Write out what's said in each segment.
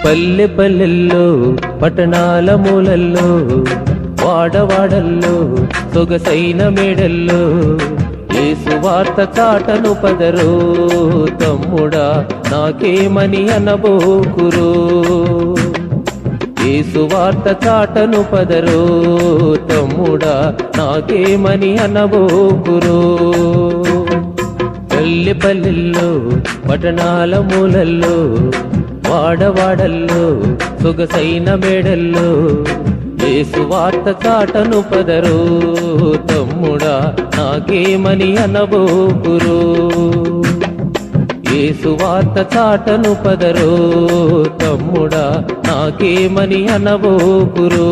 పల్లె పల్లెల్లో పట్టణాల మూలల్లో వాడవాడల్లో సొగసైన మేడల్లో యేసు వార్త చాటను పదరో తమ్ముడా నాకేమని అనబోకురో. యేసు వార్త చాటను పదరో తమ్ముడా నాకేమని అనబోకురో. పల్లె పల్లెల్లో పట్టణాల మూలల్లో వాడవాడల్లో సొగసైన మేడల్లో యేసు వార్త చాటను పదరో తమ్ముడా నాకేమని అనబోకురో. యేసు వార్త చాటను పదరో తమ్ముడా నాకేమని అనబోకురో.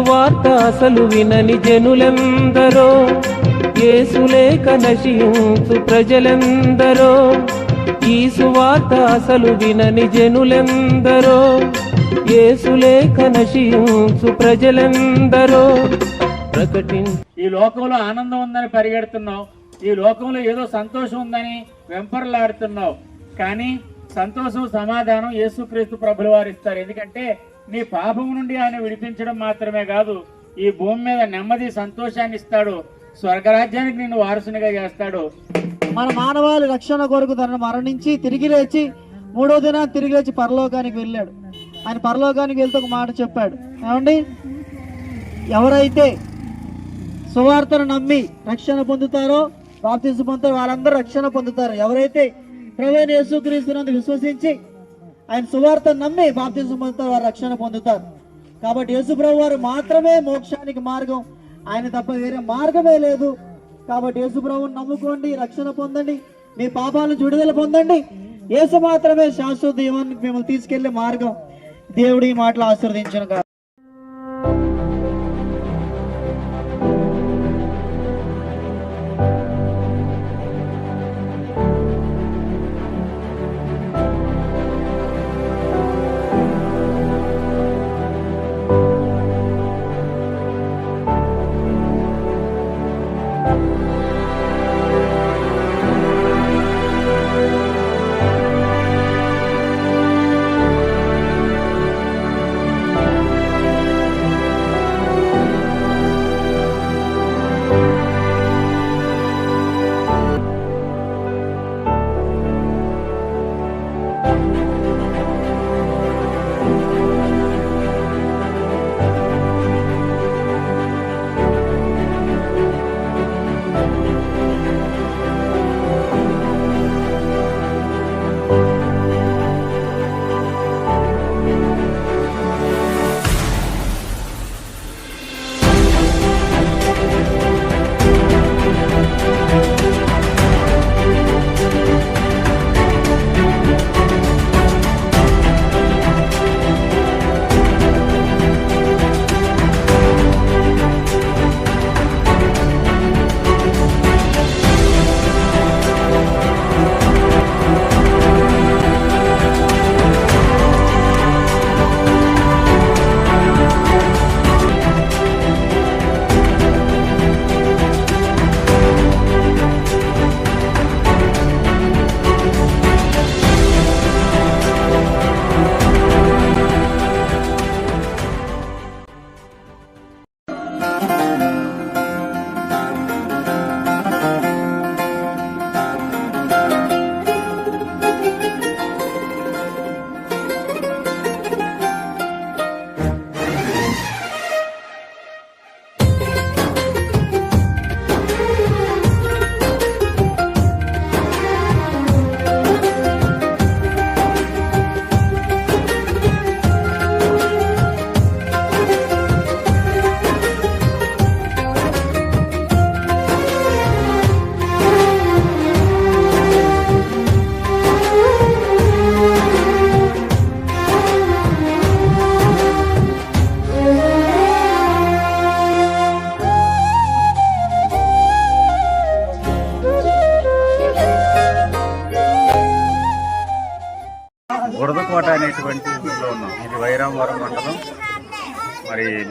వార్త అసలు వినని జనులెందరో యేసు లేక నశించు ప్రజలెందరో. ఈ సువార్త అసలు వినని జనులెందరో యేసు లేక నశించు ప్రజలెందరో. ఈ లోకంలో ఆనందం ఉందని పరిగెడుతున్నావు, ఈ లోకంలో ఏదో సంతోషం ఉందని వెంపర్లాడుతున్నావు. కానీ సంతోషం సమాధానం యేసుక్రీస్తు ప్రభులు వారు ఇస్తారు. ఎందుకంటే నీ పాపం నుండి ఆయన విడిపించడం మాత్రమే కాదు, ఈ భూమి మీద నెమ్మది సంతోషాన్ని ఇస్తాడు, స్వర్గరాజ్యానికి నిన్ను వారసునిగా చేస్తాడు. మన మానవాళి రక్షణ కొరకు తనను మరణించి తిరిగి లేచి మూడో దినాన్ని తిరిగి లేచి పరలోకానికి వెళ్ళాడు. ఆయన పరలోకానికి వెళ్తే ఒక మాట చెప్పాడు, ఏమండి, ఎవరైతే సువార్తను నమ్మి రక్షణ పొందుతారో బాప్తిసం పొందుతారో వాళ్ళందరూ రక్షణ పొందుతారు. ఎవరైతే ప్రభువైన యేసుక్రీస్తునందు విశ్వసించి ఆయన సువార్త నమ్మి బాప్తిసం పొందుతారు వారు రక్షణ పొందుతారు. కాబట్టి యేసు ప్రభు వారు మాత్రమే మోక్షానికి మార్గం, ఆయన తప్ప వేరే మార్గమే లేదు. కాబట్టి యేసు ప్రభువుని నమ్ముకోండి, రక్షణ పొందండి, మీ పాపాలను విడుదల పొందండి. యేసు మాత్రమే శాశ్వత జీవానికి మిమ్మల్ని తీసుకెళ్లే మార్గం. దేవుడు ఈ మాటలు ఆశీర్వదించును.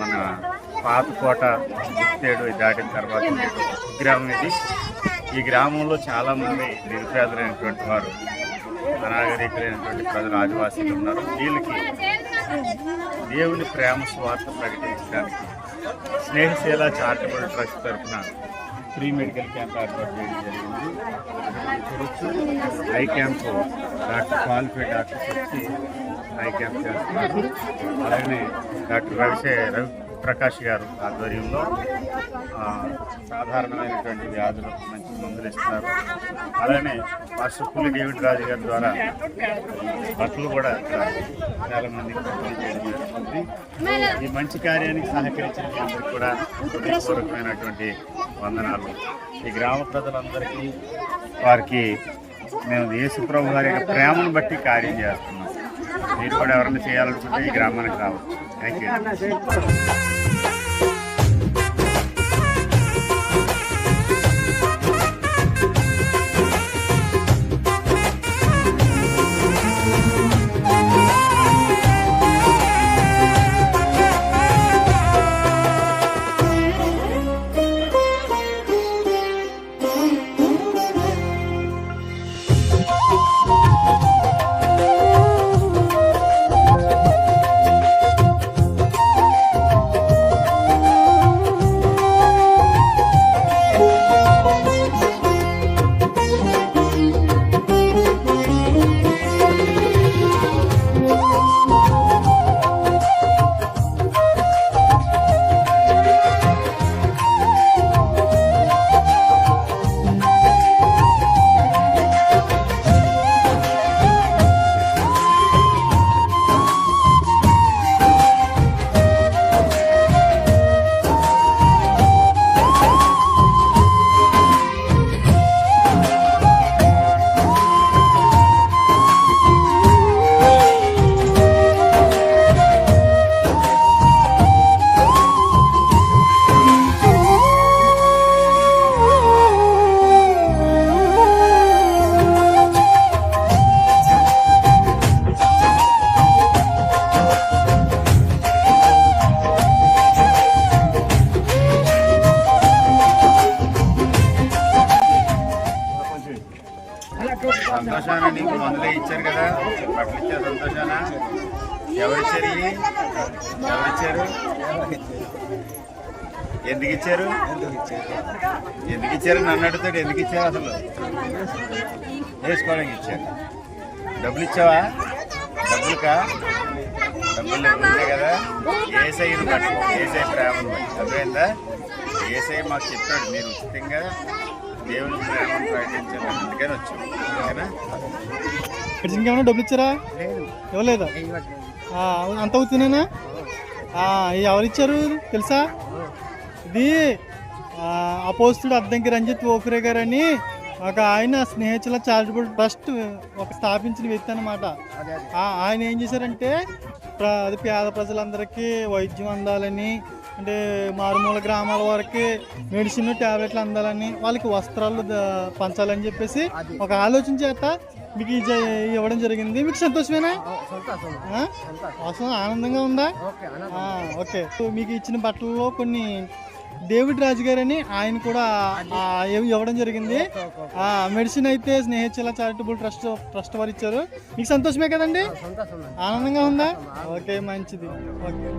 మన పాతకోట గుర్తేడు దాటిన తర్వాత గ్రామం ఇది. ఈ గ్రామంలో చాలామంది నిరుపేదలైనటువంటి వారు, అనాగరికులైనటువంటి ప్రజలు, ఆదివాసీలు ఉన్నారు. వీళ్ళకి దేవుని ప్రేమ స్వార్థ ప్రకటించడానికి స్నేహశీల చారిటబుల్ ట్రస్ట్ తరఫున ఫ్రీ మెడికల్ క్యాంప్ ఏర్పాటు చేయడం జరిగింది. చూడొచ్చు, I camp doctor qualified doctors వచ్చి ఐ క్యాంప్ చేస్తున్నారు. అలాగే డాక్టర్ రవిప్రకాష్ గారు ఆధ్వర్యంలో సాధారణమైనటువంటి వ్యాధులకు మంచి మందులు ఇస్తున్నారు. అలానే మాస్టర్ పులి డేవిడ్ రాజు గారి ద్వారా బట్టలు కూడా చాలా మందికి పంపిణీ చేయడం జరుగుతుంది. ఈ మంచి కార్యానికి సహకరించిన అందరికీ కూడా హృదయపూర్వకమైనటువంటి వందనాలు. ఈ గ్రామ ప్రజలందరికీ వారికి మేము యేసు ప్రభు వారి యొక్క ప్రేమను బట్టి కార్యం చేస్తున్నాం. మీరు కూడా ఎవరైనా చేయాలనుకుంటే ఈ గ్రామానికి రావచ్చు. Thank you. సంతోషాన నీకు మందులే ఇచ్చారు కదా, బట్టలు ఇచ్చారు. సంతోషాన ఎవరిచ్చారు? ఎవరిచ్చారు? ఎందుకు ఇచ్చారు? ఎందుకు ఇచ్చారు? నన్ను అడుగుతాడు ఎందుకు ఇచ్చారు? అసలు వేసుకోవడానికి ఇచ్చారు. డబ్బులు ఇచ్చావా? డబ్బులుకా? డబ్బులు ఉన్నాయి కదా. ఏసైని బట్టి, ఏసై ప్రేమను బట్టి అర్థమైందా? ఏసై మాకు చెప్పాడు మీరు ఉచితంగా దేవుని ప్రేమను ప్రకటించండి, అందుకని వచ్చాం. ఓకేనా? ఇంకేమన్నా డబ్బులు ఇచ్చారా? ఇవ్వలేదా? అంత అవుతున్నానా? ఎవరిచ్చారు తెలుసా? ఇది అపోస్తుడు అద్దంకి రంజిత్ ఓఫిరే గారు అని ఒక ఆయన స్నేహితుల చారిటబుల్ ట్రస్ట్ ఒక స్థాపించిన వ్యక్తి అనమాట. ఆయన ఏం చేశారంటే అది పేద ప్రజలందరికీ వైద్యం అందాలని, అంటే మారుమూల గ్రామాల వరకు మెడిసిన్ ట్యాబ్లెట్లు అందాలని, వాళ్ళకి వస్త్రాలు పంచాలని చెప్పేసి ఒక ఆలోచన చేత మీకు ఇవ్వడం జరిగింది. మీకు సంతోషమేనా? అవసరం ఆనందంగా ఉందా? ఓకే. మీకు ఇచ్చిన బట్టల్లో కొన్ని డేవిడ్ రాజు గారు అని ఆయన కూడా ఇవ్వడం జరిగింది. మెడిసిన్ అయితే స్నేహితుల చారిటబుల్ ట్రస్ట్ వారు ఇచ్చారు. మీకు సంతోషమే కదండి? ఆనందంగా ఉందా? ఓకే, మంచిది. ఓకే.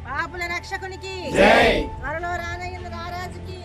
పాపుల రక్షకునికి త్వరలో రానయ్యున్న రారాజుకి